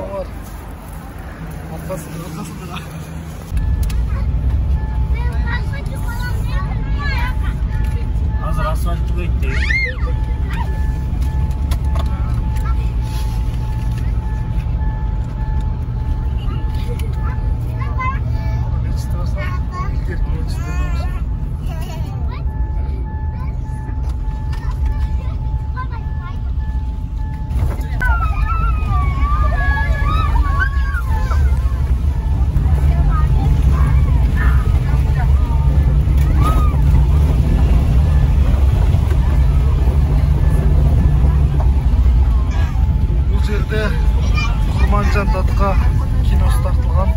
var. Arkasında. Hazır asfaltı bekleyin. Kurmanjandatka kinosu tartılgan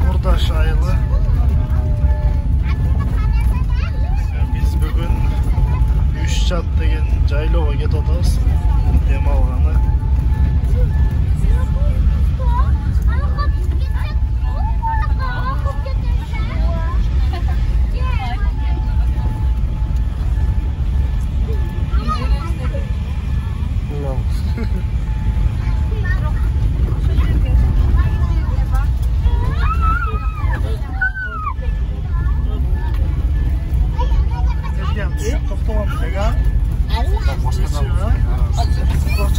Murdaş айылы. Biz bugün Üşçат деген жайлоого кетип атабыз. Дем алганы.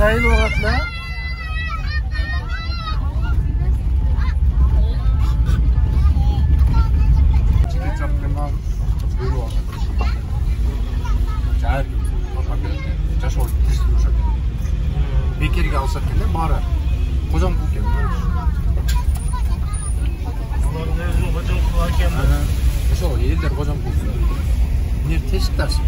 Жайлоо катла. Бекерге алсақ келе бары қожам бұл келе. Олардың өзінің қожам бұл әкем. Ошо елдер қожам бұл келе. Не тесік тәрсі?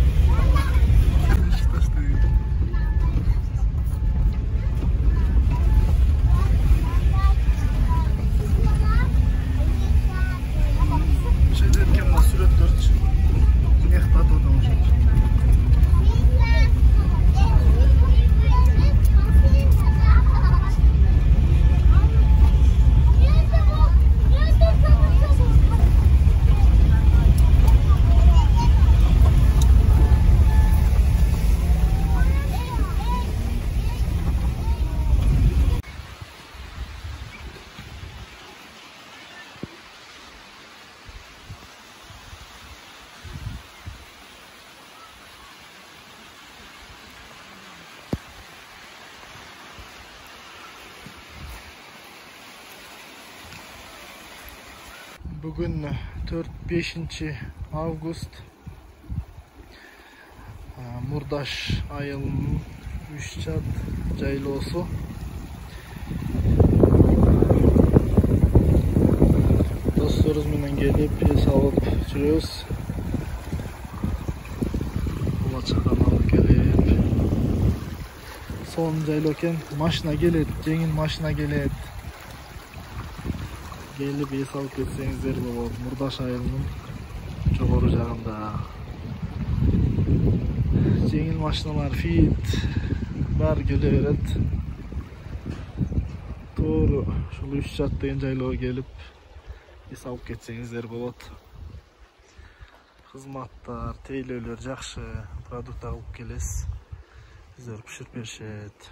Bugün 4-5 Avgust Murdaş айылынын Üşçat жайлоосу. Досторубуз менен келип эс алып жүрөбүз. Булачакан алып келип. Son жайлоо экен. Машина келет, жеңил машина келет. Gelip es alıp ketsеңиздер болот. Мурдаш айылынын жогору жагында. Жеңил машиналар, Fit баары келе берет. Туура ушул Üşçat деген жайлоого келип эс алып кетсеңиздер болот. Кызматтар, тейлөөлөр жакшы, продукт алып келесиз. Сиздер пиширип беришет.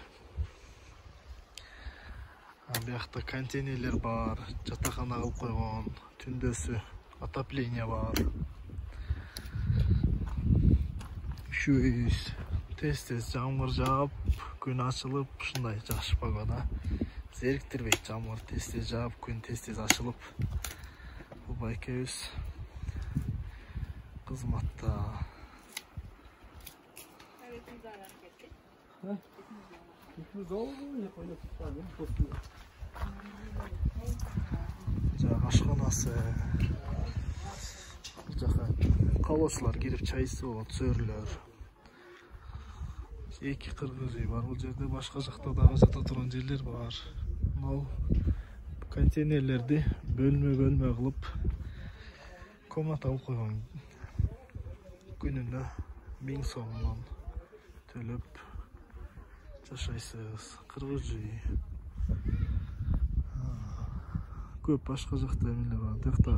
Биякта контейнерлер бар, жатакана кылып койгон, түндөсү отопление бар. Üşүбөйбүз. Тез-тез жамгыр жаап, күн ачылып, ушундай жакшы погода. Зериктирбейт жамгыр тез-тез жаап, күн тез-тез ачылып. Буба экөөбүз кызматта. Ашханасы. Бул жака калоочулар кирип чай ичсе болот, сөрүлөр. Эки кыргыз үй бар. Бул жерде башка жакта дагы жата турган жерлер бар. Мал контейнерлерди бөлмө кылып комната алып койгон. Күнүнө 1000 сомдон төлөп жашайсыз. Кыргыз үй. Көп башка жакта эмелер бар. Текта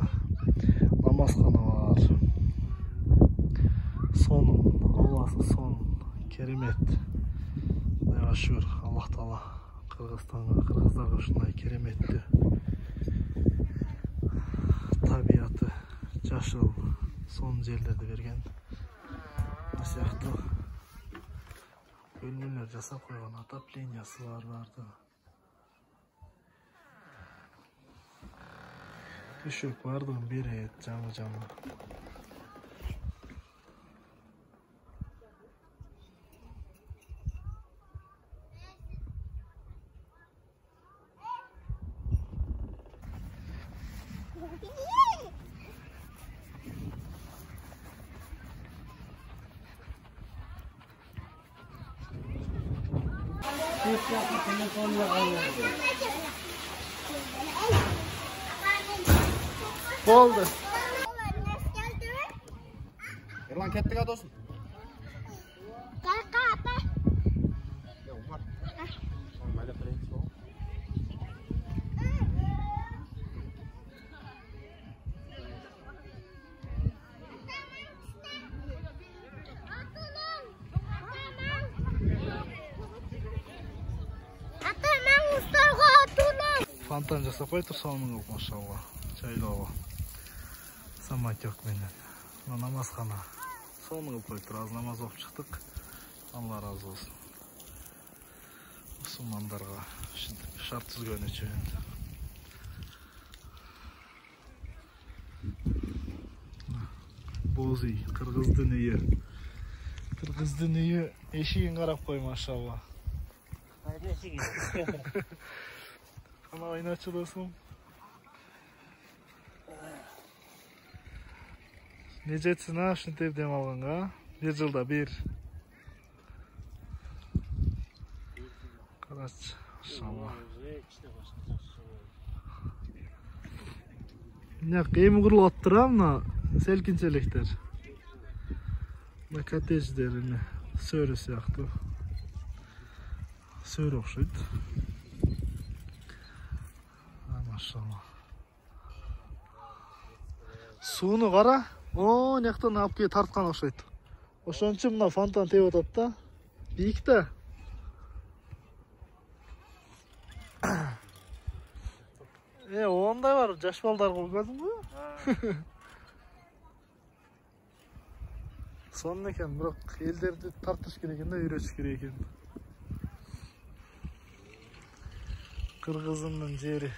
намазхана бар. Сонун, Алласы сонун, керемет. Кудайга шүгүр, Аллах Таала Кыргыздарга ушундай кереметтүү табияты, жашыл, сонун жерлерди берген сыяктуу бөлмөлөр жасап койгон, отоплениясы бар барды. Түшөк бардыгын берет, жаңы. Oldu. Erlan kettik hadi olsun. Фонтан жасап қой тұрсауының қылып, машалла. Жайлауға. Самотек менен. Намазхана. Соны қылып қойып тұр. Аз намаз оқып шықтық. Алла разы болсын. Мұсылмандарға шарт түзген үшін. Бози, қырғыздың үйі. Қырғыздың үйі ешігін қарап қой, машалла. Ана ойнатшы досым. Не жетсін а, шынтеп дем алғанға? Bir жылда bir. Қарашы, машалла. Емі құрыл аттыра мына селкинчеліктер. Мына коттедждер, сөрі сияқты. Сөрі оқшайды. Машалла. Суыны қара. О, нектен алып келіп тартқан оқшайды. Ошончу мына фонтан теуіп атат да. Бийик та. Ондай бар, жаш балдар көрдүң бу? Сонун экен, бирок элдерди тартыш керек экен да, үйрөтүш керек экен. Кыргызымдын жери.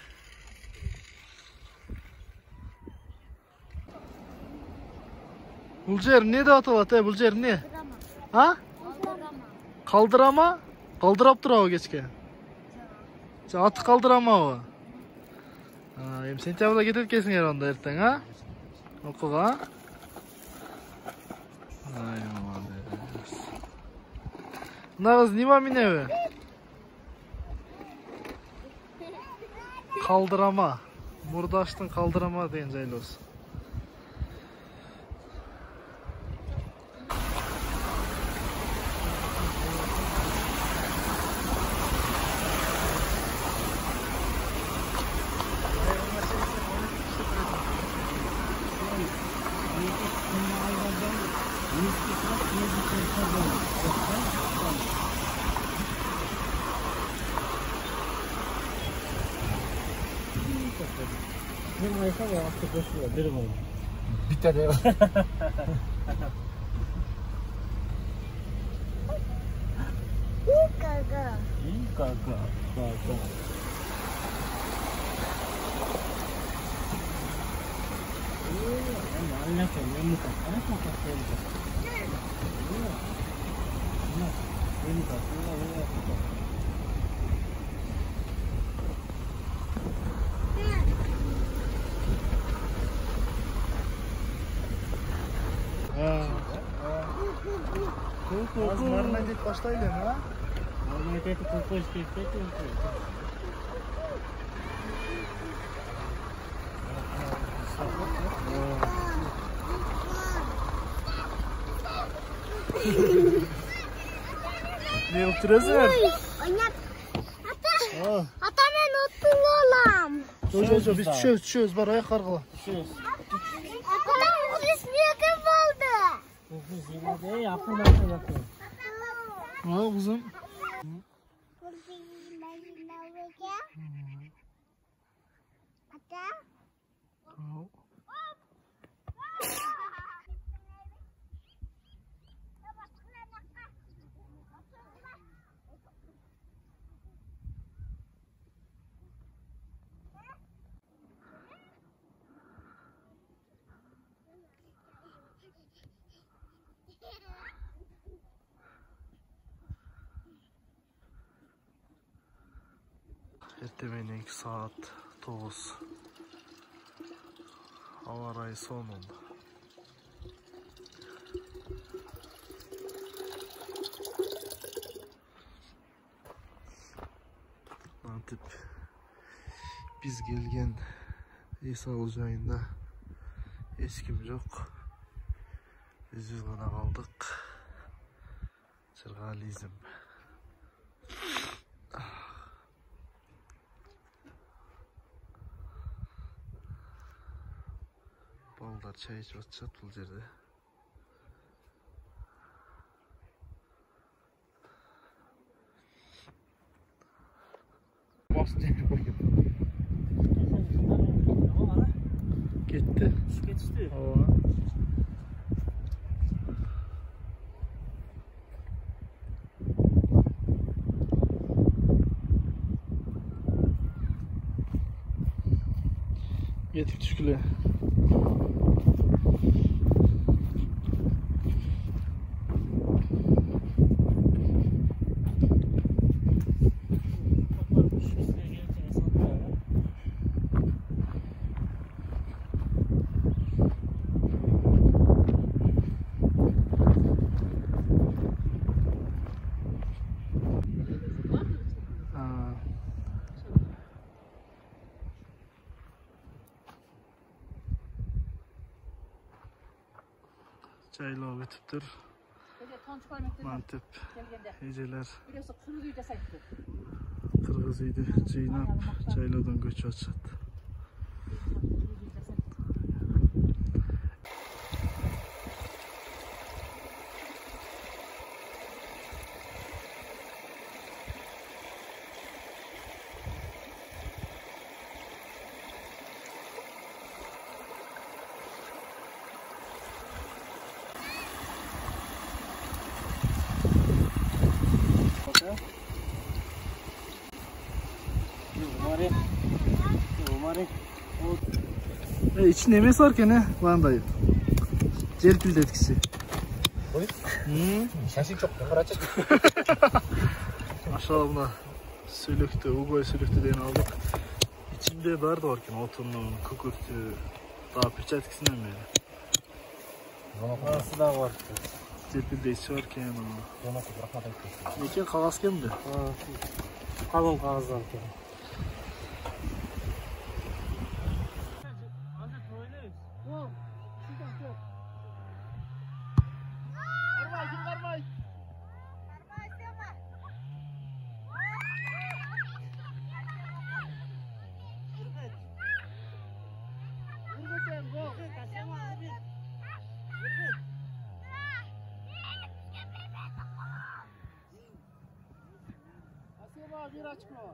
Бул жер не деп аталат, бул жер не? А? Калдырама? Калдырап турабы кечке? Аты калдырамабы? Эми сентябрда кетет экенсиңер анда эртең, а? Окууга? Ай, молодец. Мына кыз нима минеби? Калдырама. Мурдаштын калдырама деген жайлоосу. Bitter ya. Kaka. Azı marmel deyip başlayalım ha? Marmel deyip kokoş deyip Ne yaptırıyorsun? Ata ben otur olam. Çocuğu biz düşüyoruz var ayak kargıla. Ata polis niye kim oldu? Ne kızım? Ata? Tahu. Ertemenin saat 9. Hava rayı sonunda. Antep biz gelgen İsa olacağında eskimiz yok. Biz gana kaldık. Çırgalizm. Ballar çay içip atacak bu yerde. Gitti. Geçti. Hava. Yetik düşküle. Çayla bitiptir. Mantep geceler Kırgızıydı Ceynap çayladan göç açat. İçinde yemek varken ne? Van dayı. Cerpil etkisi. Şaşın çok ne kadar çekiyor. Aşağı buna sülüktü, Ugo'ya sülüktü diye aldık. İçinde bar da varken otunun, kukürtü, daha pirçe etkisinden beri. Nasıl da var? Cerpil de içi varken o. Ona bırakmadan gidiyorsun. Neçen kağız kemdi? Kalın kağızdan. Bir açma.